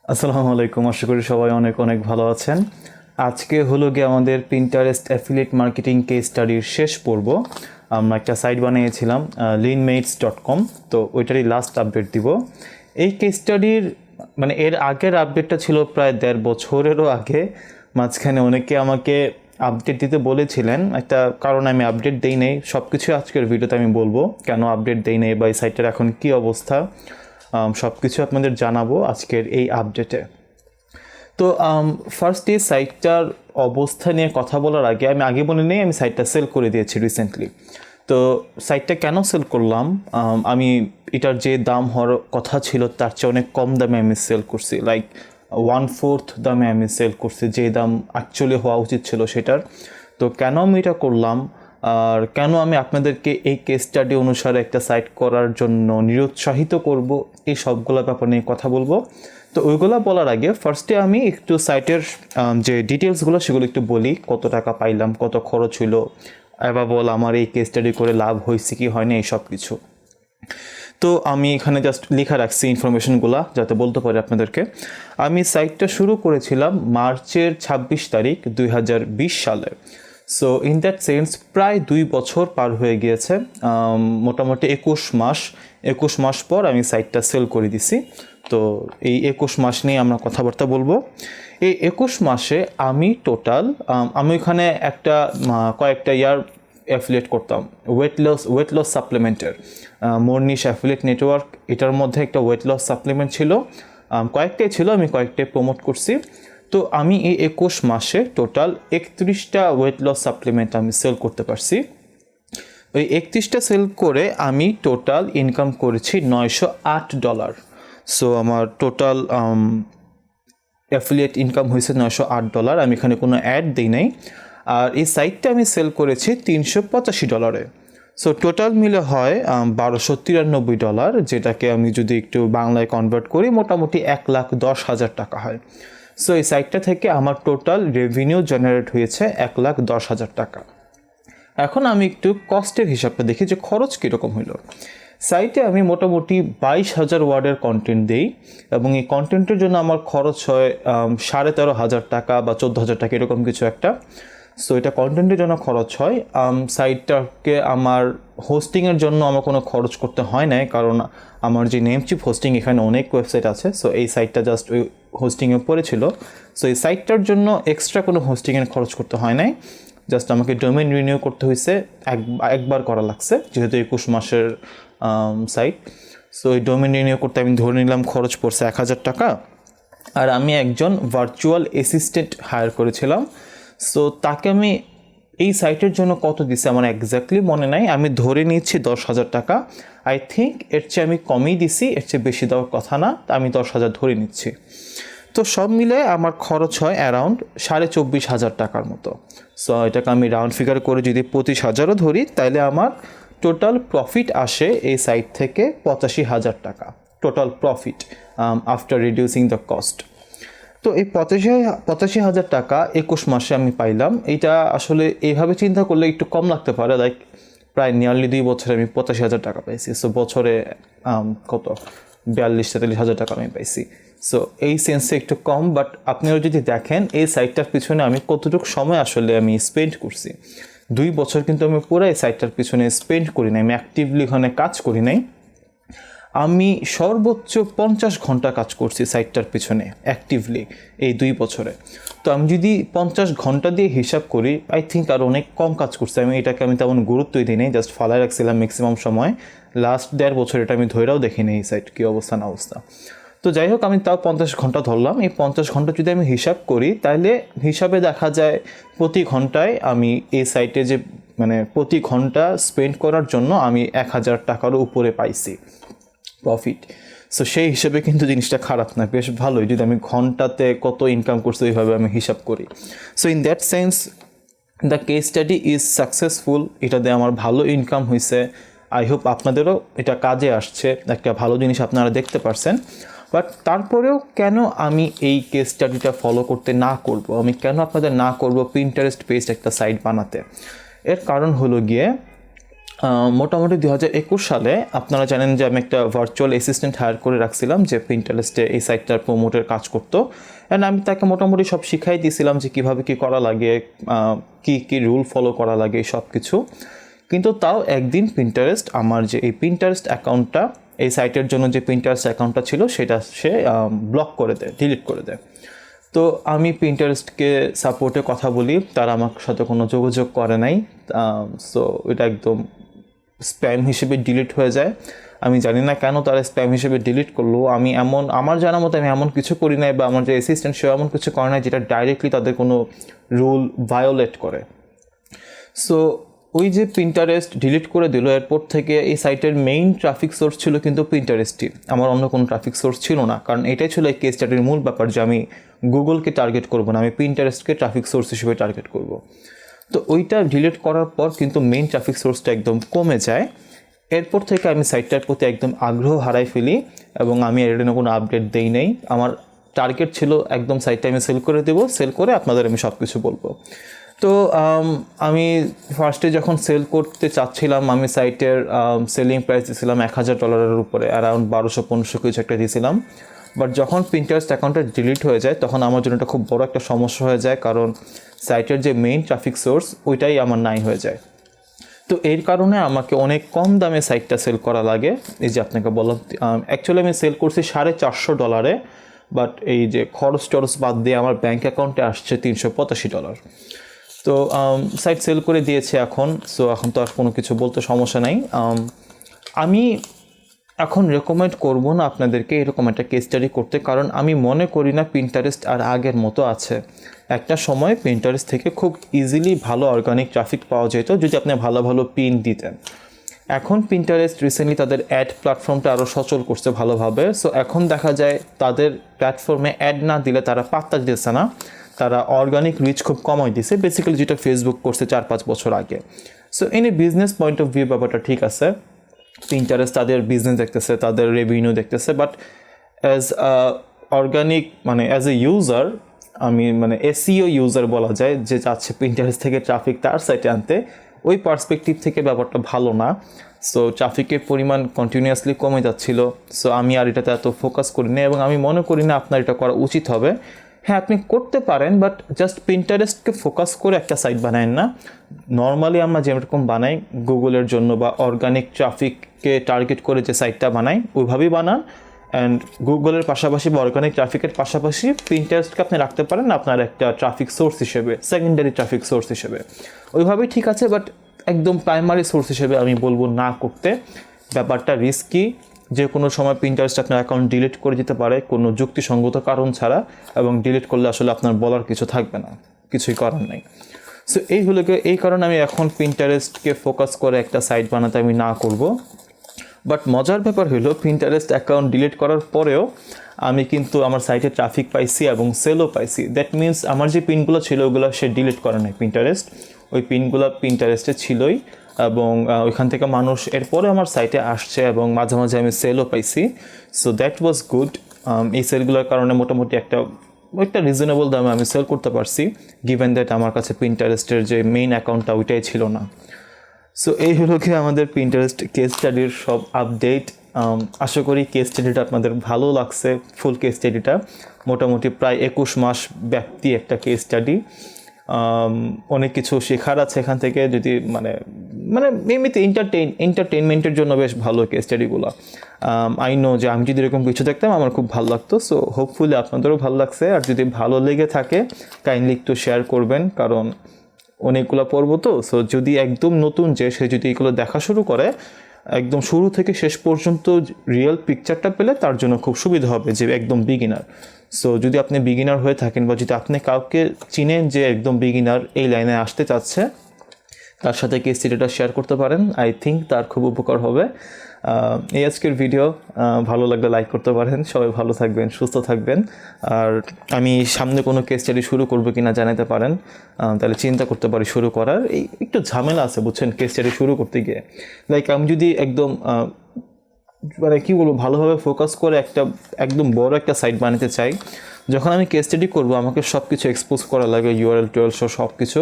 আসসালামু আলাইকুম, আশা করি সবাই অনেক অনেক ভালো আছেন। আজকে হলো গিয়ে আমাদের পিন্টারেস্ট অ্যাফিলিয়েট মার্কেটিং কেস স্টাডির শেষ পর্ব। আমরা একটা সাইট বানিয়েছিলাম LeanMates.com, তো ওইটারই লাস্ট আপডেট দিব। এই কেস স্টাডির এর আগের আপডেটটা ছিল প্রায় 1.5 বছরেরও আগে। মাঝখানে অনেকে আমাকে আপডেট দিতে বলেছিলেন, একটা কারণে আমি আপডেট দেই নেই। সব কিছু আজকের ভিডিওতে আমি বলবো কেন আপডেট দেই নেই বা এই সাইটের এখন কী অবস্থা, সব কিছু আপনাদের জানাবো আজকের এই আপডেটে। তো ফার্স্ট এই সাইটটার অবস্থা নিয়ে কথা বলার আগে আমি বলে নিই, আমি সাইটটা সেল করে দিয়েছি রিসেন্টলি। তো সাইটটা কেন সেল করলাম, আমি এটার যে দাম হওয়ার কথা ছিল তার চেয়ে অনেক কম দামে আমি সেল করছি, লাইক 1/4 দামে আমি সেল করছি, যে দাম অ্যাকচুয়ালি হওয়া উচিত ছিল সেটার। তো কেন আমি এটা করলাম আর কেন আমি আপনাদেরকে এই কেস স্টাডি অনুসারে একটা সাইট করার জন্য নিরুৎসাহিত করব, এই সবগুলো ব্যাপার নিয়ে কথা বলবো। তো ওইগুলো বলার আগে ফার্স্টে আমি একটু সাইটের যে ডিটেলসগুলো সেগুলো একটু বলি, কত টাকা পাইলাম, কত খরচ হইলো, এবার বল আমার এই কেস স্টাডি করে লাভ হয়েছে কি হয়নি, এই সব কিছু। তো আমি এখানে জাস্ট লেখা রাখছি ইনফরমেশনগুলো যাতে বলতে পারি আপনাদেরকে। আমি সাইটটা শুরু করেছিলাম মার্চের 26 তারিখ 2020 সালে। সো ইন দ্যাট সেন্স প্রায় 2 বছর পার হয়ে গিয়েছে, মোটামুটি 21 মাস পর আমি সাইটটা সেল করে দিছি। তো এই 21 মাস নিয়ে আমরা কথাবার্তা বলবো। এই 21 মাসে আমি টোটাল আমি ওইখানে কয়েকটা ইয়ার অ্যাফিলিয়েট করতাম ওয়েট লস সাপ্লিমেন্টের, মর্নিশ অ্যাফিলিয়েট নেটওয়ার্ক, এটার মধ্যে একটা ওয়েট লস সাপ্লিমেন্ট ছিল, কয়েকটাই ছিল, আমি কয়েকটাই প্রমোট করছি। তো আমি এই 21 মাসে টোটাল 31টা ওয়েট লস সাপ্লিমেন্ট আমি সেল করতে পারছি। ওই 31টা সেল করে আমি টোটাল ইনকাম করেছি $908। সো আমার টোটাল অ্যাফিলিয়েট ইনকাম হয়েছে $908। আমি এখানে কোনো অ্যাড দিই নাই। আর এই সাইটটা আমি সেল করেছি $385। সো টোটাল মিলে হয় $1293, যেটাকে আমি যদি একটু বাংলায় কনভার্ট করি মোটামুটি 1,10,000 টাকা হয়। সো এই সাইটটা থেকে আমার টোটাল রেভিনিউ জেনারেট হয়েছে 1,10,000 টাকা। এখন আমি একটু কস্টের হিসাবটা দেখি যে খরচ কীরকম হইল। সাইটে আমি মোটামুটি 22,000 ওয়ার্ডের কন্টেন্ট দিই এবং এই কন্টেন্টের জন্য আমার খরচ হয় 13,500 টাকা বা 14,000 টাকা, এরকম কিছু একটা। সো এটা কন্টেন্টের জন্য খরচ হয়। সাইটটাকে আমার হোস্টিংয়ের জন্য আমার কোনো খরচ করতে হয় নাই, কারণ আমার যে নেমচিপ হোস্টিং, এখানে অনেক ওয়েবসাইট আছে। সো এই সাইটটা জাস্ট ওই হোস্টিংয়ে পড়েছিল। সো এই সাইটটার জন্য এক্সট্রা কোনো হোস্টিংয়ের খরচ করতে হয় নাই, জাস্ট আমাকে ডোমেইন রিনিউ করতে হয়েছে, একবার করা লাগছে যেহেতু 21 মাসের সাইট। সো এই ডোমেইন রিনিউ করতে আমি ধরে নিলাম খরচ পড়ছে 1,000 টাকা। আর আমি একজন ভার্চুয়াল অ্যাসিস্ট্যান্ট হায়ার করেছিলাম। সো তাকে আমি এই সাইটের জন্য কত দিছি আমার এক্স্যাক্টলি মনে নাই, আমি ধরে নিচ্ছি 10,000 টাকা। আই থিঙ্ক এর চেয়ে আমি কমই দিছি, এর চেয়ে বেশি দেওয়ার কথা না, আমি 10,000 ধরে নিচ্ছি। তো সব মিলে আমার খরচ হয় অ্যারাউন্ড 24,500 টাকার মতো। সো এটাকে আমি রাউন্ড ফিগার করে যদি 25,000ও ধরি, তাহলে আমার টোটাল প্রফিট আসে এই সাইট থেকে 85,000 টাকা, total profit after reducing the cost. তো এই 85,000 টাকা 21 মাসে আমি পাইলাম। এইটা আসলে এইভাবে চিন্তা করলে একটু কম লাগতে পারে, লাইক প্রায় নিয়ারলি 2 বছরে আমি 85,000 টাকা পাইছি। সো বছরে কত 42-43,000 টাকা আমি পাইছি। সো এই সেন্সে একটু কম, বাট আপনারা যদি দেখেন এই সাইটটার পিছনে আমি কতটুকু সময় আসলে আমি স্পেন্ড করছি, 2 বছর কিন্তু আমি পুরো এই সাইটটার পিছনে স্পেন্ড করি নাই, আমি অ্যাক্টিভলি ওখানে কাজ করি নাই। আমি সর্বোচ্চ 50 ঘন্টা কাজ করছি সাইটটার পিছনে অ্যাক্টিভলি এই 2 বছরে। তো আমি যদি 50 ঘন্টা দিয়ে হিসাব করি, আই থিঙ্ক আর অনেক কম কাজ করছি। এটাকে আমি তেমন গুরুত্বই দিই নাই, জাস্ট ফালায় রাখছিলাম ম্যাক্সিমাম সময়। লাস্ট 1.5 বছর এটা আমি ধরেও দেখিনি এই সাইট কী অবস্থা না অবস্থা। তো যাই হোক, আমি তাও 50 ঘন্টা ধরলাম। এই 50 ঘন্টা যদি আমি হিসাব করি, তাহলে হিসাবে দেখা যায় প্রতি ঘন্টায় আমি এই সাইটে যে প্রতি ঘন্টা স্পেন্ড করার জন্য আমি 1,000 টাকারও উপরে পাইছি প্রফিট। সো সেই হিসেবে কিন্তু জিনিসটা খারাপ না, বেশ ভালোই যদি আমি ঘন্টাতে কত ইনকাম করছি ওইভাবে আমি হিসাব করি। So in that sense the case study is successful, এটাতে আমার ভালো ইনকাম হয়েছে। আই হোপ আপনাদেরও এটা কাজে আসছে, একটা ভালো জিনিস আপনারা দেখতে পারছেন। বাট তারপরেও কেন আমি এই কেস স্টাডিটা ফলো করতে না করব, আমি কেন আপনাদের না করব পিন্টারেস্ট বেসড একটা সাইট বানাতে? এর কারণ হলো গিয়ে মোটামুটি 2021 সালে আপনারা জানেন যে আমি একটা ভার্চুয়াল অ্যাসিস্ট্যান্ট হায়ার করে রাখছিলাম যে পিন্টারেস্টে এই সাইটটার প্রমোটের কাজ করতো। অ্যান্ড আমি তাকে মোটামুটি সব শিখাই দিয়েছিলাম যে কীভাবে কী করা লাগে, কী রুল ফলো করা লাগে, সব কিছু। কিন্তু তাও একদিন পিন্টারেস্ট আমার যে এই পিন্টারেস্ট অ্যাকাউন্টটা, এই সাইটের জন্য যে পিন্টারেস্ট অ্যাকাউন্টটা ছিল সেটা সে ব্লক করে দেয়, ডিলিট করে দেয়। তো আমি পিন্টারেস্টকে সাপোর্টে কথা বলি, তারা আমার সাথে কোনো যোগাযোগ করে নাই। সো এটা একদম স্প্যাম হিসেবে ডিলিট হয়ে যায়। আমি জানি না কেন তারা স্প্যাম হিসেবে ডিলিট করলো। আমার জানার মতো আমি এমন কিছু করি নাই, বা আমার যে অ্যাসিস্ট্যান্ট সে এমন কিছু করে নাই যেটা ডাইরেক্টলি তাদের কোনো রুল ভায়োলেট করে। সো ওই যে পিন্টারেস্ট ডিলিট করে দিল, এরপর থেকে এই সাইটের মেইন ট্রাফিক সোর্স ছিল কিন্তু পিন্টারেস্টই, আমার অন্য কোনো ট্রাফিক সোর্স ছিল না। কারণ এটাই ছিল এই কেস স্টাডির মূল ব্যাপার যে আমি গুগলকে টার্গেট করব না, আমি পিন্টারেস্টকে ট্রাফিক সোর্স হিসেবে টার্গেট করব। তো ওইটা ডিলিট করার পর কিন্তু মেইন ট্রাফিক সোর্সটা একদম কমে যায়। এরপর থেকে আমি সাইটটার প্রতি একদম আগ্রহ হারাই ফেলি এবং আমি এর জন্য কোনো আপডেট দেই নাই। আমার টার্গেট ছিল একদম সাইটটা আমি সেল করে দেবো, সেল করে আপনাদের আমি সব কিছু বলবো। তো আমি ফার্স্টে যখন সেল করতে চাচ্ছিলাম, আমি সাইটের সেলিং প্রাইস দিয়েছিলাম $1000 উপরে, অ্যারাউন্ড 1200-1500 কিছু একটা দিয়েছিলাম। বাট যখন পিন্টারেস্ট অ্যাকাউন্টটা ডিলিট হয়ে যায় তখন আমার জন্য এটা খুব বড় একটা সমস্যা হয়ে যায়, কারণ সাইটের যে মেইন ট্রাফিক সোর্স ওইটাই আমার নাই হয়ে যায়। তো এর কারণে আমাকে অনেক কম দামে সাইটটা সেল করা লাগে। এই যে আপনাকে বললাম, অ্যাকচুয়ালি আমি সেল করছি $450, বাট এই যে খরচ টরচ বাদ দিয়ে আমার ব্যাঙ্ক অ্যাকাউন্টে আসছে $385। তো সাইট সেল করে দিয়েছে এখন। সো এখন তো আর কোনো কিছু বলতে সমস্যা নাই। আমি এখন রেকমেন্ড করব না আপনাদেরকে এরকম একটা কেস স্টাডি করতে, কারণ আমি মনে করি না পিন্টারেস্ট আর আগের মতো আছে। একটা সময় পিন্টারেস্ট থেকে খুব ইজিলি ভালো অর্গানিক ট্রাফিক পাওয়া যেত যদি আপনি ভালো ভালো পিন দিতেন। এখন পিন্টারেস্ট রিসেন্টলি তাদের অ্যাড প্ল্যাটফর্মটা আরও সচল করছে ভালোভাবে। সো এখন দেখা যায় তাদের প্ল্যাটফর্মে অ্যাড না দিলে তারা পাত্তা দিতেছে না, তারা অর্গানিক রিচ খুব কমাই দিছে, বেসিক্যালি যেটা ফেসবুক করছে 4-5 বছর আগে। So any business point of view ব্যাপারটা ঠিক আছে, পিন্টারেস্ট তাদের বিজনেস দেখতেছে, তাদের রেভিনিউ দেখতেছে। বাট অ্যাজ অর্গানিক মানে অ্যাজ এ ইউজার, আমি মানে এসইও ইউজার বলা যায়, যে চাচ্ছে পিন্টারেস্ট থেকে ট্রাফিক তার সাইটে আনতে, ওই পার্সপেক্টিভ থেকে ব্যাপারটা ভালো না। সো ট্রাফিকের পরিমাণ কন্টিনিউয়াসলি কমে যাচ্ছিল। সো আমি আর এটাতে এত ফোকাস করি না এবং আমি মনে করি না আপনার এটা করা উচিত হবে। হ্যাঁ, আপনি করতে পারেন, বাট জাস্ট পিন্টারেস্টকে ফোকাস করে একটা সাইট বানায়েন না। নর্মালি আমরা যেরকম বানাই গুগলের জন্য বা অর্গানিক ট্রাফিককে টার্গেট করে যে সাইটটা বানাই ওইভাবেই বানান। অ্যান্ড গুগলের পাশাপাশি বা অর্গানিক ট্রাফিকের পাশাপাশি পিন্টারেস্টকে আপনি রাখতে পারেন আপনার একটা ট্রাফিক সোর্স হিসেবে, সেকেন্ডারি ট্রাফিক সোর্স হিসেবে, ওইভাবেই ঠিক আছে। বাট একদম প্রাইমারি সোর্স হিসেবে আমি বলবো না করতে। ব্যাপারটা রিস্কি, যে কোনো সময় পিন্টারেস্ট আপনার অ্যাকাউন্ট ডিলিট করে দিতে পারে কোনো যুক্তিসঙ্গত কারণ ছাড়া, এবং ডিলিট করলে আসলে আপনার বলার কিছু থাকবে না, কিছুই করার নাই। সো এই কারণে আমি এখন পিন্টারেস্টকে ফোকাস করে একটা সাইট বানাতে আমি না করব। বাট মজার ব্যাপার হলো পিন্টারেস্ট অ্যাকাউন্ট ডিলিট করার পরেও আমি কিন্তু আমার সাইটে ট্রাফিক পাইছি এবং সেলও পাইছি। দ্যাট মিনস আমার যে পিনগুলো ছিল ওগুলো সে ডিলিট করে নাই পিন্টারেস্ট, ওই পিনগুলো পিন্টারেস্টে ছিলই এবং ওইখান থেকে মানুষ এরপরে আমার সাইটে আসছে এবং মাঝে মাঝে আমি সেলও পাইছি। So that was good. এই সেলগুলোর কারণে মোটামুটি একটা রিজনেবল দামে আমি সেল করতে পারছি, গিভেন দ্যাট আমার কাছে পিন্টারেস্টের যে মেইন অ্যাকাউন্টটা ওইটাই ছিল না। সো এই হলো কি আমাদের পিন্টারেস্ট কেস স্টাডির সব আপডেট। আশা করি কেস স্টাডিটা আপনাদের ভালো লাগছে। ফুল কেস স্টাডিটা মোটামুটি প্রায় 21 মাস ব্যাপ্তি একটা কেস স্টাডি। অনেক কিছু শেখার আছে এখান থেকে, যদি মানে এমনিতে এন্টারটেনমেন্টের জন্য বেশ ভালো কেস স্টাডিগুলো। আই নো যে আমি যদি এরকম কিছু দেখতাম আমার খুব ভালো লাগতো। সো হোপফুলি আপনাদেরও ভালো লাগছে, আর যদি ভালো লেগে থাকে কাইন্ডলি একটু শেয়ার করবেন, কারণ অনেকগুলো পর্ব তো। সো যদি একদম নতুন যে সে যদি এগুলো দেখা শুরু করে, একদম শুরু থেকে শেষ পর্যন্ত রিয়েল পিকচারটা পেলে তার জন্য খুব সুবিধা হবে, যে একদম বিগিনার। সো যদি আপনি বিগিনার হয়ে থাকেন বা যদি আপনি কাউকে চিনেন যে একদম বিগিনার এই লাইনে আসতে চাচ্ছে, তার সাথে কেস স্টাডিটা শেয়ার করতে পারেন। আই থিঙ্ক তার খুব উপকার হবে। এই আজকের ভিডিও ভালো লাগলে লাইক করতে পারেন। সবাই ভালো থাকবেন, সুস্থ থাকবেন। আর আমি সামনে কোনো কেস স্টাডি শুরু করবো কিনা জানাতে পারেন, তাহলে চিন্তা করতে পারি শুরু করার। এই একটু ঝামেলা আছে বুঝছেন কেস স্টাডি শুরু করতে গিয়ে। লাইক আমি যদি একদম মানে কী বলবো, ভালোভাবে ফোকাস করে একদম বড় একটা সাইট বানাতে চাই, যখন আমি কেস স্টাডি করবো আমাকে সব কিছু এক্সপোজ করা লাগে, URL সব কিছু।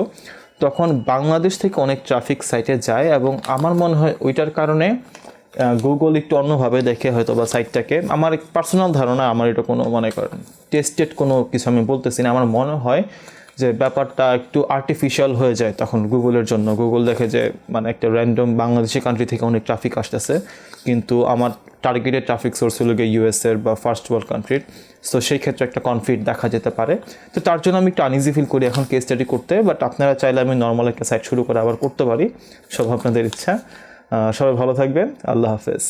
তখন বাংলাদেশ থেকে অনেক ট্রাফিক সাইটে যায়, এবং আমার মনে হয় ওইটার কারণে গুগল একটু অন্যভাবে দেখে হয়তো বা সাইটটাকে। আমার পার্সোনাল ধারণা, আমার এটা কোনো মনে করেন টেস্টেড কোনো কিছু আমি বলতেছি না, আমার মনে হয় যে ব্যাপারটা একটু আর্টিফিশিয়াল হয়ে যায় তখন গুগলের জন্য। গুগল দেখে যে মানে একটা র্যান্ডম বাংলাদেশি কান্ট্রি থেকে অনেক ট্রাফিক আসতেছে, কিন্তু আমার টার্গেটেড ট্রাফিক সোর্স হলো গিয়ে ইউএসের বা ফার্স্ট ওয়ার্ল্ড কান্ট্রির। সো সেই ক্ষেত্রে একটা কনফ্লিক্ট দেখা যেতে পারে। তো তার জন্য আমি একটু আনইজি ফিল করি এখন কেস স্টাডি করতে। বাট আপনারা চাইলে আমি নর্মাল একটা সাইট শুরু করে আবার করতে পারি, সব আপনাদের ইচ্ছা। সবাই ভালো থাকবেন, আল্লাহ হাফেজ।